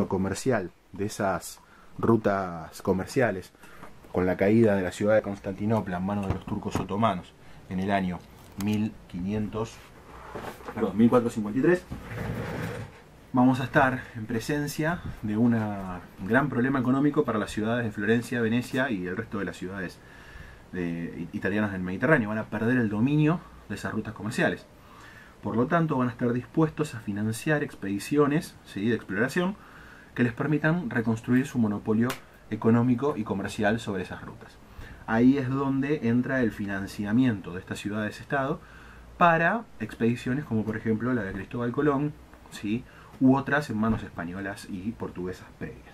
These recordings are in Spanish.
comercial de esas rutas comerciales con la caída de la ciudad de Constantinopla en manos de los turcos otomanos en el año 1453, vamos a estar en presencia de un gran problema económico para las ciudades de Florencia, Venecia y el resto de las ciudades italianas del Mediterráneo. Van a perder el dominio de esas rutas comerciales. Por lo tanto, van a estar dispuestos a financiar expediciones, ¿sí?, de exploración que les permitan reconstruir su monopolio económico y comercial sobre esas rutas. Ahí es donde entra el financiamiento de estas ciudades-estado para expediciones como por ejemplo la de Cristóbal Colón, ¿sí?, u otras en manos españolas y portuguesas previas.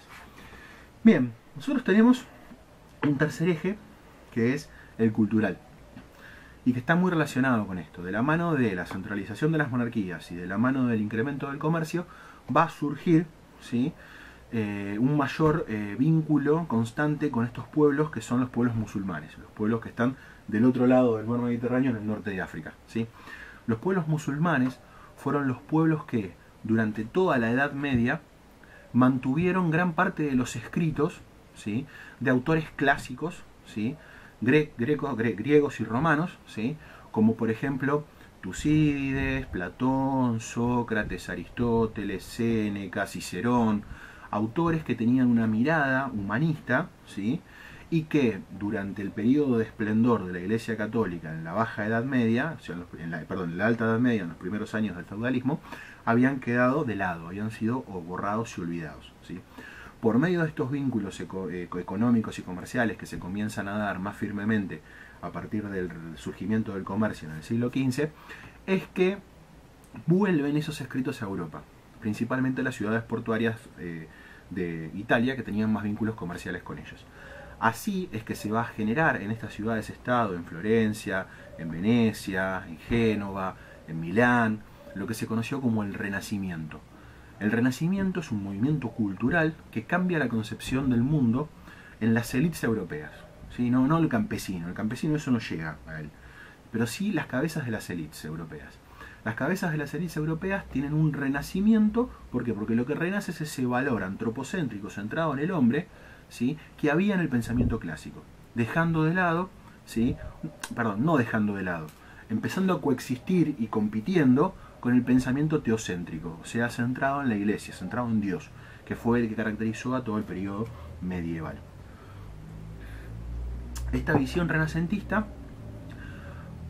Bien, nosotros tenemos un tercer eje que es el cultural y que está muy relacionado con esto. De la mano de la centralización de las monarquías y de la mano del incremento del comercio va a surgir, ¿sí?, un mayor vínculo constante con estos pueblos que son los pueblos musulmanes, los pueblos que están del otro lado del mar Mediterráneo, en el norte de África, ¿sí? Los pueblos musulmanes fueron los pueblos que durante toda la Edad Media mantuvieron gran parte de los escritos, ¿sí?, de autores clásicos, ¿sí?, griegos y romanos, ¿sí?, como por ejemplo Tucídides, Platón, Sócrates, Aristóteles, Séneca, Cicerón, autores que tenían una mirada humanista, ¿sí?, y que durante el periodo de esplendor de la Iglesia Católica en la Baja Edad Media, o sea, en la Alta Edad Media, en los primeros años del feudalismo, habían quedado de lado, habían sido borrados y olvidados, ¿sí? Por medio de estos vínculos económicos y comerciales que se comienzan a dar más firmemente a partir del surgimiento del comercio en el siglo XV, es que vuelven esos escritos a Europa, principalmente las ciudades portuarias de Italia, que tenían más vínculos comerciales con ellos. Así es que se va a generar en estas ciudades-estado, en Florencia, en Venecia, en Génova, en Milán, lo que se conoció como el Renacimiento. El Renacimiento es un movimiento cultural que cambia la concepción del mundo en las élites europeas, ¿sí? No el campesino eso no llega a él, pero sí las cabezas de las élites europeas. Las cabezas de las élites europeas tienen un renacimiento, ¿por qué? Porque lo que renace es ese valor antropocéntrico centrado en el hombre, ¿sí?, que había en el pensamiento clásico, dejando de lado, ¿sí?, no dejando de lado, empezando a coexistir y compitiendo con el pensamiento teocéntrico, o sea, centrado en la iglesia, centrado en Dios, que fue el que caracterizó a todo el periodo medieval. Esta visión renacentista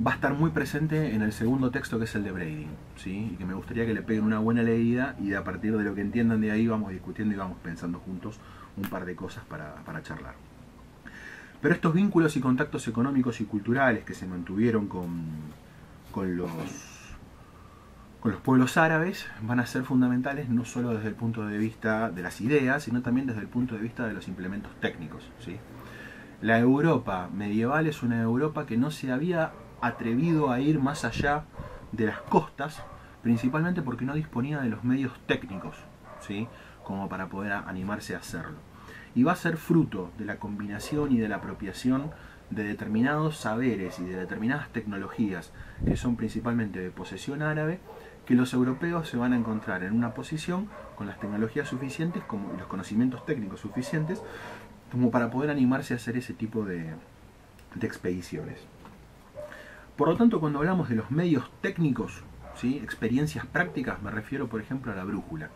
va a estar muy presente en el segundo texto, que es el de Breiding, ¿sí?, y que me gustaría que le peguen una buena leída y a partir de lo que entiendan de ahí vamos discutiendo y vamos pensando juntos un par de cosas para charlar. Pero estos vínculos y contactos económicos y culturales que se mantuvieron con los pueblos árabes van a ser fundamentales no solo desde el punto de vista de las ideas, sino también desde el punto de vista de los implementos técnicos, ¿sí? La Europa medieval es una Europa que no se había atrevido a ir más allá de las costas, principalmente porque no disponía de los medios técnicos, ¿sí?, como para poder animarse a hacerlo. Y va a ser fruto de la combinación y de la apropiación de determinados saberes y de determinadas tecnologías que son principalmente de posesión árabe, que los europeos se van a encontrar en una posición con las tecnologías suficientes y los conocimientos técnicos suficientes como para poder animarse a hacer ese tipo de expediciones. Por lo tanto, cuando hablamos de los medios técnicos, ¿sí?, experiencias prácticas, me refiero por ejemplo a la brújula.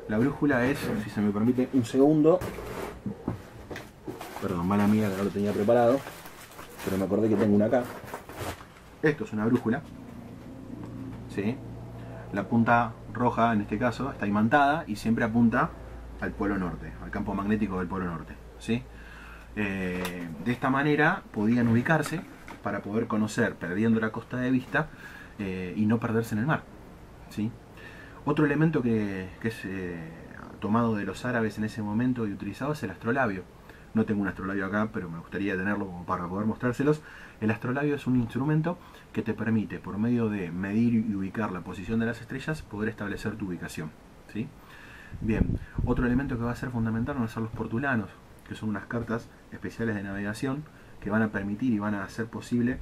La brújula es, si se me permite un segundo, perdón, mala mía que no lo tenía preparado, pero me acordé que tengo una acá. Esto es una brújula, ¿sí? La punta roja en este caso está imantada y siempre apunta al polo norte, al campo magnético del polo norte, ¿sí? De esta manera podían ubicarse para poder conocer, perdiendo la costa de vista y no perderse en el mar, ¿sí? Otro elemento que es tomado de los árabes en ese momento y utilizado es el astrolabio. No tengo un astrolabio acá, pero me gustaría tenerlo como para poder mostrárselos. El astrolabio es un instrumento que te permite, por medio de medir y ubicar la posición de las estrellas, poder establecer tu ubicación, ¿sí? Bien, otro elemento que va a ser fundamental van a ser los portulanos, que son unas cartas especiales de navegación que van a permitir y van a hacer posible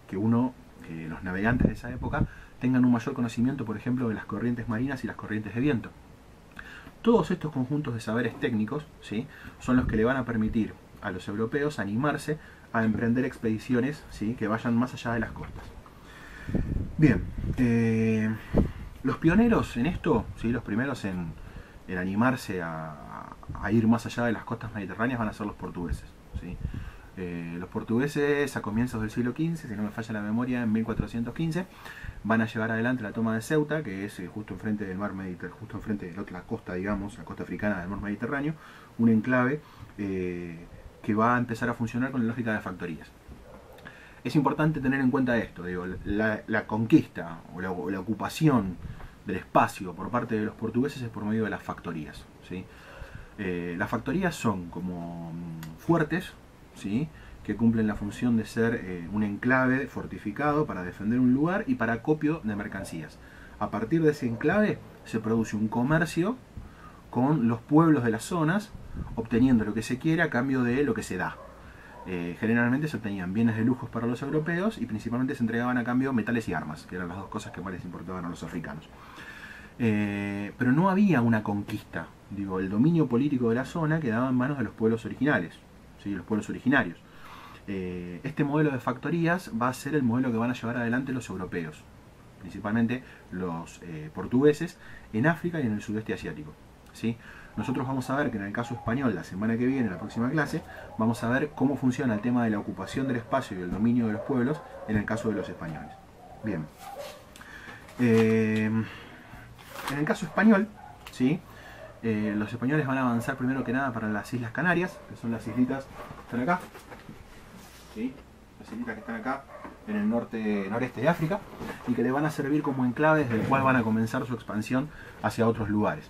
que los navegantes de esa época tengan un mayor conocimiento, por ejemplo, de las corrientes marinas y las corrientes de viento. Todos estos conjuntos de saberes técnicos, ¿sí?, son los que le van a permitir a los europeos animarse a emprender expediciones, ¿sí?, que vayan más allá de las costas. Bien, los pioneros en esto, ¿sí?, los primeros en animarse a ir más allá de las costas mediterráneas van a ser los portugueses, ¿sí? Los portugueses a comienzos del siglo XV, si no me falla la memoria, en 1415, van a llevar adelante la toma de Ceuta, que es justo enfrente del mar Mediterráneo, justo enfrente de la costa, digamos, la costa africana del mar Mediterráneo, un enclave que va a empezar a funcionar con la lógica de factorías. Es importante tener en cuenta esto, digo, la conquista o la ocupación del espacio por parte de los portugueses es por medio de las factorías, ¿sí? Las factorías son como fuertes, ¿sí?, que cumplen la función de ser un enclave fortificado para defender un lugar y para acopio de mercancías. A partir de ese enclave se produce un comercio con los pueblos de las zonas, obteniendo lo que se quiere a cambio de lo que se da. Generalmente se obtenían bienes de lujos para los europeos y principalmente se entregaban a cambio metales y armas, que eran las dos cosas que más les importaban a los africanos. Pero no había una conquista. Digo, el dominio político de la zona quedaba en manos de los pueblos originales, ¿sí?, los pueblos originarios. Este modelo de factorías va a ser el modelo que van a llevar adelante los europeos, principalmente los portugueses, en África y en el sudeste asiático, ¿sí? Nosotros vamos a ver que en el caso español, la semana que viene, en la próxima clase, vamos a ver cómo funciona el tema de la ocupación del espacio y el dominio de los pueblos en el caso de los españoles. Bien. En el caso español, ¿sí?, los españoles van a avanzar primero que nada para las Islas Canarias, que son las islitas que están acá, ¿sí?, las islitas que están acá en el noreste de África, y que les van a servir como enclaves del cual van a comenzar su expansión hacia otros lugares.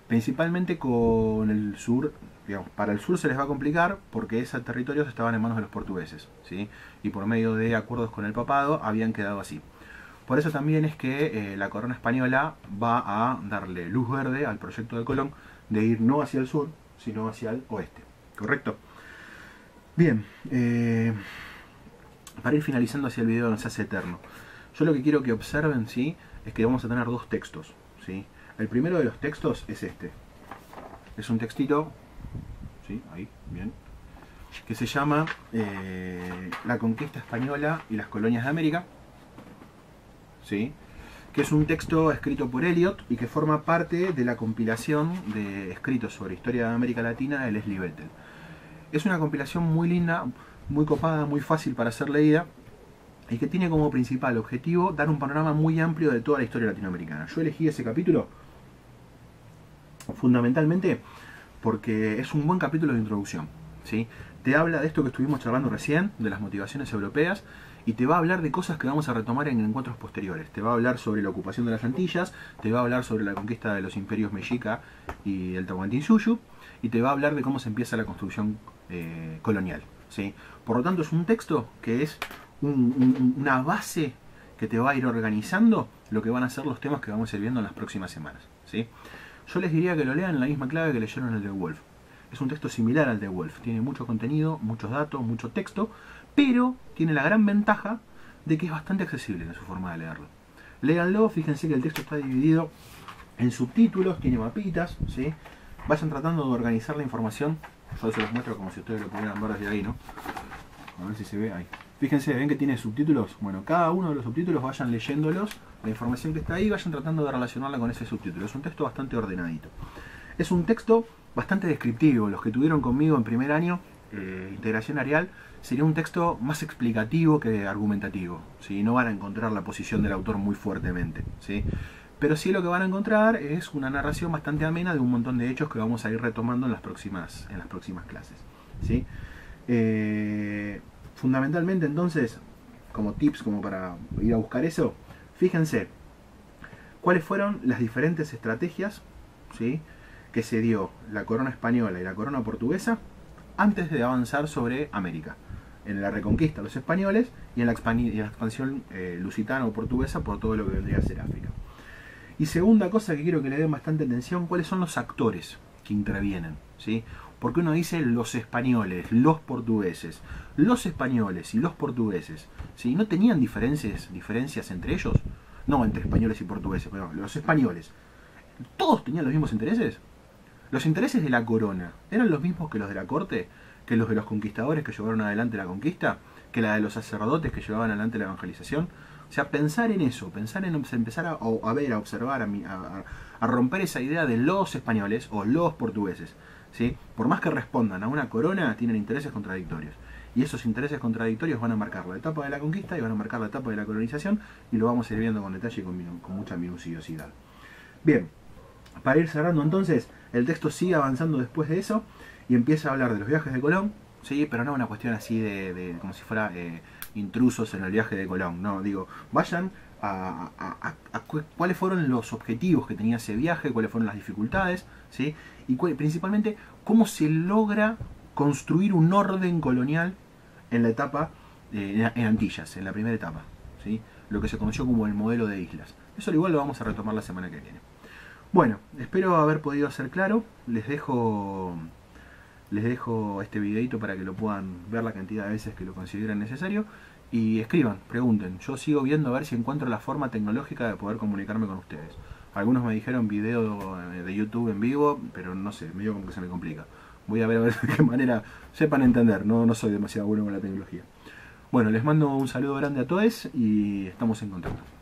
Principalmente con el sur, digamos, para el sur se les va a complicar porque esos territorios estaban en manos de los portugueses, ¿sí?, y por medio de acuerdos con el papado habían quedado así. Por eso también es que la corona española va a darle luz verde al proyecto de Colón de ir no hacia el sur, sino hacia el oeste. ¿Correcto? Bien, para ir finalizando hacia el video no se hace eterno. Yo lo que quiero que observen, ¿sí?, es que vamos a tener dos textos, ¿sí? El primero de los textos es este. Es un textito, ¿sí?, ahí, bien, que se llama La conquista española y las colonias de América, ¿sí?, que es un texto escrito por Eliot y que forma parte de la compilación de escritos sobre historia de América Latina de Leslie Bethel. Es una compilación muy linda, muy copada, muy fácil para ser leída y que tiene como principal objetivo dar un panorama muy amplio de toda la historia latinoamericana. Yo elegí ese capítulo fundamentalmente porque es un buen capítulo de introducción, ¿sí? Te habla de esto que estuvimos charlando recién, de las motivaciones europeas, y te va a hablar de cosas que vamos a retomar en encuentros posteriores. Te va a hablar sobre la ocupación de las Antillas, te va a hablar sobre la conquista de los imperios mexica y el Tahuantinsuyo, y te va a hablar de cómo se empieza la construcción colonial, ¿sí? Por lo tanto, es un texto que es una base que te va a ir organizando lo que van a ser los temas que vamos a ir viendo en las próximas semanas, ¿sí? Yo les diría que lo lean en la misma clave que leyeron el de Woolf. Es un texto similar al de Woolf. Tiene mucho contenido, muchos datos, mucho texto, pero tiene la gran ventaja de que es bastante accesible en su forma de leerlo. Léanlo, fíjense que el texto está dividido en subtítulos, tiene mapitas, ¿sí? Vayan tratando de organizar la información. Yo se los muestro como si ustedes lo pudieran ver desde ahí, ¿no? A ver si se ve ahí. Fíjense, ven que tiene subtítulos. Bueno, cada uno de los subtítulos vayan leyéndolos, la información que está ahí, vayan tratando de relacionarla con ese subtítulo. Es un texto bastante ordenadito. Es un texto bastante descriptivo. Los que tuvieron conmigo en primer año, integración arial, sería un texto más explicativo que argumentativo, ¿sí? No van a encontrar la posición del autor muy fuertemente, ¿sí? Pero sí lo que van a encontrar es una narración bastante amena de un montón de hechos que vamos a ir retomando en las próximas clases, ¿sí? Fundamentalmente entonces, como tips, como para ir a buscar eso, fíjense cuáles fueron las diferentes estrategias, ¿sí?, que se dio la corona española y la corona portuguesa antes de avanzar sobre América, en la reconquista de los españoles y en la expansión lusitana o portuguesa por todo lo que vendría a ser África. Y segunda cosa que quiero que le den bastante atención, cuáles son los actores que intervienen, ¿sí? Porque uno dice los españoles, los portugueses. Los españoles y los portugueses, ¿sí?, ¿no tenían diferencias entre ellos? No entre españoles y portugueses, pero los españoles. ¿Todos tenían los mismos intereses? Los intereses de la corona eran los mismos que los de la corte, que los de los conquistadores que llevaron adelante la conquista, que la de los sacerdotes que llevaban adelante la evangelización. O sea, pensar en eso, pensar en empezar a ver, a observar, a romper esa idea de los españoles o los portugueses. ¿Sí? Por más que respondan a una corona, tienen intereses contradictorios. Y esos intereses contradictorios van a marcar la etapa de la conquista y van a marcar la etapa de la colonización, y lo vamos a ir viendo con detalle y con mucha minuciosidad. Bien, para ir cerrando entonces, el texto sigue avanzando después de eso y empieza a hablar de los viajes de Colón, ¿sí? Pero no una cuestión así de como si fuera intrusos en el viaje de Colón. No, digo, vayan a cuáles fueron los objetivos que tenía ese viaje, cuáles fueron las dificultades, ¿sí? Y principalmente cómo se logra construir un orden colonial en la etapa, en Antillas, en la primera etapa, ¿sí? Lo que se conoció como el modelo de islas. Eso igual lo vamos a retomar la semana que viene. Bueno, espero haber podido ser claro. Les dejo este videito para que lo puedan ver la cantidad de veces que lo consideren necesario. Y escriban, pregunten. Yo sigo viendo a ver si encuentro la forma tecnológica de poder comunicarme con ustedes. Algunos me dijeron video de YouTube en vivo, pero no sé, medio como que se me complica. Voy a ver de qué manera sepan entender. No soy demasiado bueno con la tecnología. Bueno, les mando un saludo grande a todos y estamos en contacto.